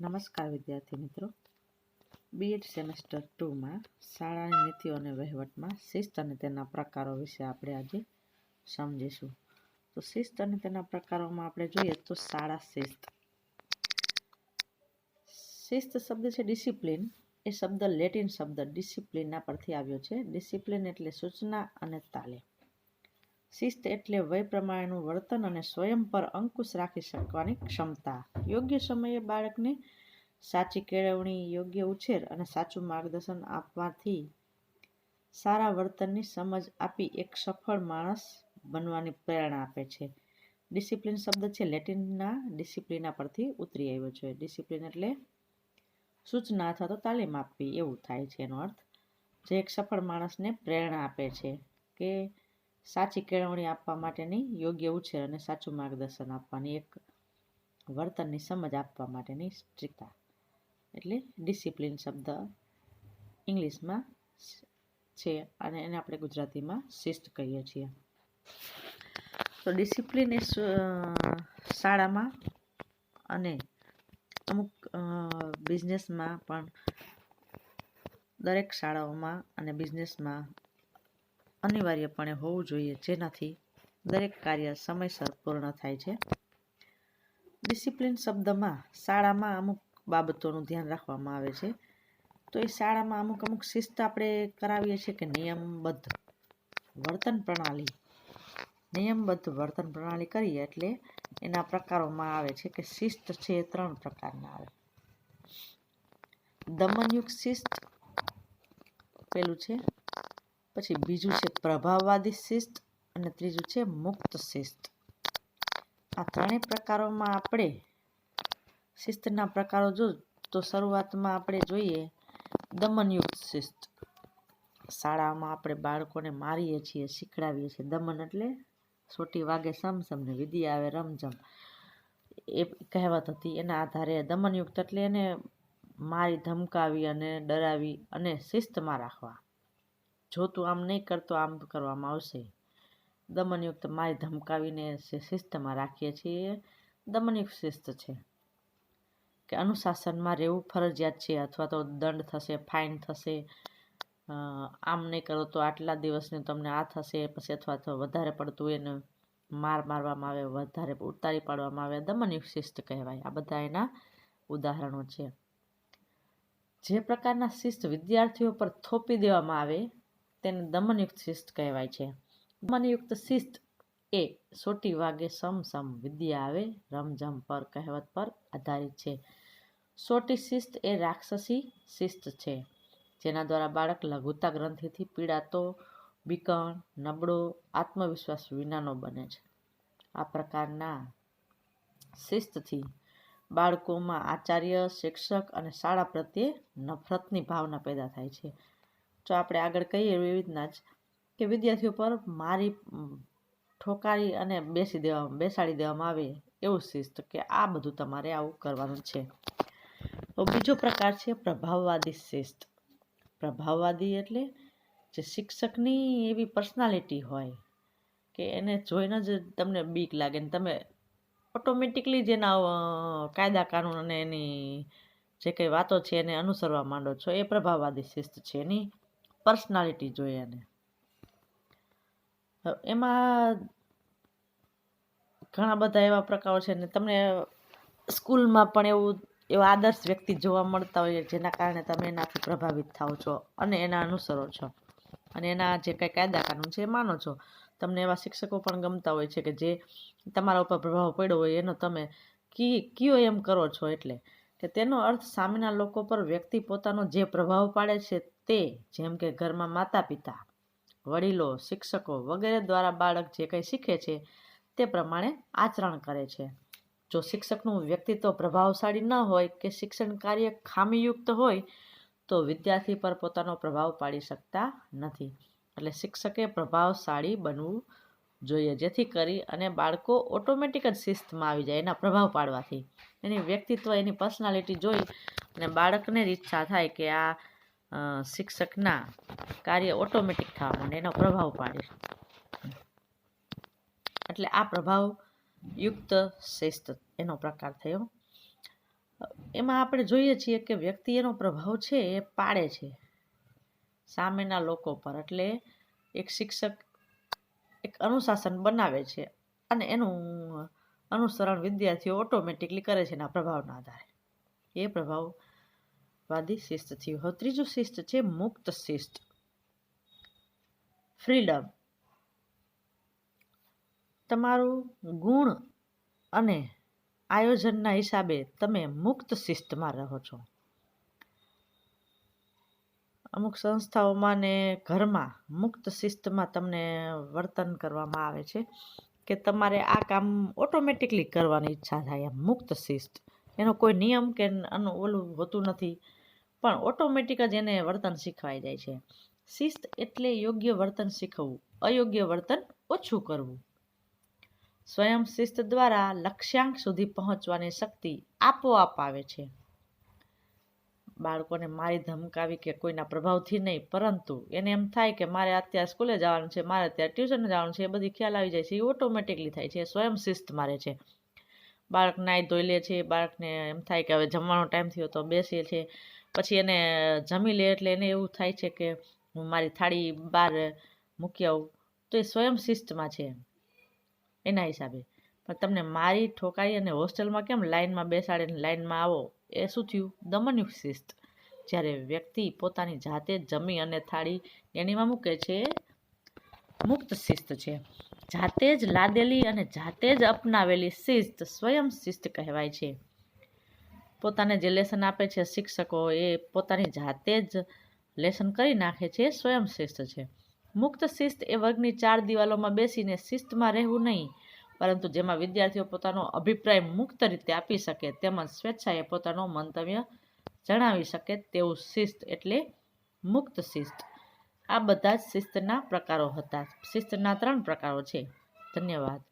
નમસ્કાર વિદ્યાર્થી મિત્રો, બીએડ સેમેસ્ટર 2માં શાળાની નીતિઓ અને વહીવટમાં શિસ્ત અને તેના પ્રકારો વિશે આપણે આજે સમજીશું. તો શિસ્ત અને તેના પ્રકારોમાં આપણે જોઈએ તો શાળા શિસ્ત. શિસ્ત શબ્દ છે ડિસિપ્લિન. એ શબ્દ લેટિન શબ્દ ડિસિપ્લિનના પરથી આવ્યો છે. ડિસિપ્લિન એટલે સૂચના અને તાલીમ. શિસ્ત એટલે વય પ્રમાણેનું વર્તન અને સ્વયં પર અંકુશ રાખી શકવાની ક્ષમતા. યોગ્ય સમયે બાળકને સાચી કેળવણી, યોગ્ય ઉછેર અને સાચું માર્ગદર્શન આપવાથી સારા વર્તનની સમજ આપી એક સફળ માણસ બનવાની પ્રેરણા આપે છે. ડિસિપ્લિન શબ્દ છે લેટિનના ડિસિપ્લિના પરથી ઉતરી આવ્યો છે. ડિસિપ્લિન એટલે સૂચના અથવા તો તાલીમ આપવી એવું થાય છે એનો અર્થ, જે એક સફળ માણસને પ્રેરણા આપે છે કે સાચી કેળવણી આપવા માટેની યોગ્ય ઉછેર અને સાચું માર્ગદર્શન આપવાની એક વર્તનની સમજ આપવા માટેની સ્ટ્રિક્તા. એટલે ડિસિપ્લિન શબ્દ ઇંગ્લિશમાં છે અને એને આપણે ગુજરાતીમાં શિસ્ત કહીએ છીએ. તો ડિસિપ્લિન એ શાળામાં અને અમુક બિઝનેસમાં પણ, દરેક શાળાઓમાં અને બિઝનેસમાં અનિવાર્યપણે હોવું જોઈએ, જેનાથી દરેક કાર્ય સમયસર પૂર્ણ થાય છે. ડિસિપ્લિન શબ્દમાં શાળામાં અમુક બાબતોનું ધ્યાન રાખવામાં આવે છે. તો એ શાળામાં અમુક શિસ્ત આપણે કરાવીએ છીએ કે નિયમબદ્ધ વર્તન પ્રણાલી કરીએ એટલે એના પ્રકારોમાં આવે છે કે શિસ્ત છે એ 3 પ્રકારના આવે. દમનયુક્ત શિસ્ત પેલું છે, પછી બીજું છે પ્રભાવવાદી શિસ્ત અને ત્રીજું છે મુક્ત શિસ્ત. આ 3 પ્રકારોમાં આપણે શિસ્તના પ્રકારો તો શરૂઆતમાં આપણે જોઈએ દમનયુક્ત શિસ્ત. શાળામાં આપણે બાળકોને મારીએ છીએ, શીખડાવીએ છીએ. દમન એટલે સોટી વાગે સમસમ ને વિદ્યા આવે રમઝમ, એ કહેવત હતી. એના આધારે દમનયુક્ત એટલે એને મારી ધમકાવી અને ડરાવી અને શિસ્તમાં રાખવા. જો તું આમ નહીં કરતો આમ કરવામાં આવશે. દમનયુક્ત મારી ધમકાવીને શિસ્તમાં રાખીએ છીએ, દમનયુક્ત શિસ્ત છે. કે અનુશાસનમાં રહેવું ફરજિયાત છે, અથવા તો દંડ થશે, ફાઇન થશે, આમ નહીં કરો તો આટલા દિવસનું તમને આ થશે, પછી અથવા તો વધારે પડતું એને મારવામાં આવે, વધારે ઉતારી પાડવામાં આવે, દમનયુક્ત શિસ્ત કહેવાય. આ બધા એના ઉદાહરણો છે. જે પ્રકારના શિસ્ત વિદ્યાર્થીઓ પર થોપી દેવામાં આવે તેને દમનયુક્ત શિસ્ત કહેવાય છે. દમનયુક્ત શિસ્ત એ સોટી વાગે સમસમ વિદ્યા આવે રમઝમ પર કહેવત પર આધારિત છે. સોટી શિસ્ત એ રાક્ષસી શિસ્ત છે, જેના દ્વારા બાળક લઘુતા ગ્રંથિથી પીડાતો, બીકણ, નબળો, આત્મવિશ્વાસ વિનાનો બને છે. આ પ્રકારના શિસ્તથી બાળકોમાં આચાર્ય, શિક્ષક અને શાળા પ્રત્યે નફરતની ભાવના પેદા થાય છે. જો આપણે આગળ કહીએ એવી રીતના જ કે વિદ્યાર્થીઓ પર મારી, ઠોકારી અને બેસાડી દેવામાં આવે એવું શિસ્ત, કે આ બધું તમારે આવું કરવાનું છે. તો બીજો પ્રકાર છે પ્રભાવવાદી શિસ્ત. પ્રભાવવાદી એટલે જે શિક્ષકની એવી પર્સનાલિટી હોય કે એને જોઈને જ તમને બીક લાગે ને તમે ઓટોમેટિકલી જ એના કાયદા કાનૂન અને એની જે કંઈ વાતો છે એને અનુસરવા માંડો છો. એ પ્રભાવવાદી શિસ્ત છે. એની પર્સનાલિટી જોઈએ એને. એમાં ઘણા બધા એવા પ્રકારો છે ને તમને સ્કૂલમાં પણ એવા આદર્શ વ્યક્તિ જોવા મળતા હોય, જેના કારણે તમે એનાથી પ્રભાવિત થાઓ છો અને એના અનુસરો છો અને એના જે કંઈ કાયદા કાનૂન છે એ માનો છો. તમને એવા શિક્ષકો પણ ગમતા હોય છે કે જે તમારા ઉપર પ્રભાવ પડ્યો હોય એનો તમે કયો એમ કરો છો. એટલે કે તેનો અર્થ સામેના લોકો પર વ્યક્તિ પોતાનો જે પ્રભાવ પાડે છે તે, જેમ કે ઘરમાં માતા પિતા, વડીલો, શિક્ષકો વગેરે દ્વારા બાળક જે કંઈ શીખે છે તે પ્રમાણે આચરણ કરે છે. જો શિક્ષકનું વ્યક્તિત્વ પ્રભાવશાળી ન હોય કે શિક્ષણ કાર્ય ખામીયુક્ત હોય તો વિદ્યાર્થી પર પોતાનો પ્રભાવ પાડી શકતા નથી. એટલે શિક્ષકે પ્રભાવશાળી બનવું જોઈએ, જેથી કરી અને બાળકો ઓટોમેટિક જ શિસ્તમાં આવી જાય એના પ્રભાવ પાડવાથી. એની વ્યક્તિત્વ, એની પર્સનાલિટી જોઈ અને બાળકને જ ઈચ્છા થાય કે આ શિક્ષકના કાર્ય ઓટોમેટિક થવા માંડે, એનો પ્રભાવ પાડે. એટલે આ પ્રભાવયુક્ત શિસ્ત એનો પ્રકાર થયો. એમાં આપણે જોઈએ છીએ કે વ્યક્તિ એનો પ્રભાવ છે એ પાડે છે સામેના લોકો પર. એટલે એક શિક્ષક એક અનુશાસન બનાવે છે અને એનું અનુસરણ વિદ્યાર્થીઓ ઓટોમેટિકલી કરે છે એના પ્રભાવના આધારે. એ પ્રભાવવાદી શિસ્ત થયું. હવે ત્રીજું શિસ્ત છે મુક્ત શિસ્ત, ફ્રીડમ. તમારું ગુણ અને આયોજનના હિસાબે તમે મુક્ત શિસ્તમાં રહો છો. અમુક સંસ્થાઓમાં ને ઘરમાં મુક્ત શિસ્તમાં તમને વર્તન કરવામાં આવે છે કે તમારે આ કામ ઓટોમેટિકલી કરવાની ઈચ્છા થાય. મુક્ત શિસ્ત, એનો કોઈ નિયમ કે ઓલું હોતું નથી, પણ ઓટોમેટિક જ એને વર્તન શીખવાઈ જાય છે. શિસ્ત એટલે યોગ્ય વર્તન શીખવવું, અયોગ્ય વર્તન ઓછું કરવું. સ્વયં શિસ્ત દ્વારા લક્ષ્યાંક સુધી પહોંચવાની શક્તિ આપોઆપ આવે છે. બાળકોને મારી ધમકાવી કે કોઈના પ્રભાવથી નહીં, પરંતુ એને એમ થાય કે મારે અત્યારે સ્કૂલે જવાનું છે, મારે અત્યારે ટ્યુશને જવાનું છે, એ બધી ખ્યાલ આવી જાય છે. એ ઓટોમેટિકલી થાય છે, સ્વયં શિસ્ત મારે છે. બાળક નાહી ધોઈ લે છે, બાળકને એમ થાય કે હવે જમવાનો ટાઈમ થયો તો બેસે છે, પછી એને જમી લે એટલે એને એવું થાય છે કે હું મારી થાળી બહાર મૂકી આવું, તો એ સ્વયં શિસ્તમાં છે એના હિસાબે. પણ તમને મારી ઠોકાઈ અને હોસ્ટેલમાં કેમ લાઇનમાં બેસાડીને લાઇનમાં આવો, એ શું થયું? દમનયુક્ત શિસ્ત. જ્યારે વ્યક્તિ પોતાની જાતે જમી અને થાળી એનીમાં મૂકે છે, મુક્ત શિસ્ત છે. જાતે જ લાદેલી અને જાતે જ અપનાવેલી શિસ્ત સ્વયં શિસ્ત કહેવાય છે. પોતાને જે લેસન આપે છે શિક્ષકો, એ પોતાની જાતે જ લેસન કરી નાખે છે, સ્વયં શિસ્ત છે. મુક્ત શિસ્ત એ વર્ગની 4 દિવાલોમાં બેસીને શિસ્તમાં રહેવું નહીં, પરંતુ જેમાં વિદ્યાર્થીઓ પોતાનો અભિપ્રાય મુક્ત રીતે આપી શકે તેમજ સ્વેચ્છાએ પોતાનો મંતવ્ય જણાવી શકે તેવું શિસ્ત એટલે મુક્ત શિસ્ત. આ બધા જ શિસ્તના પ્રકારો હતા. શિસ્તના 3 પ્રકારો છે. ધન્યવાદ.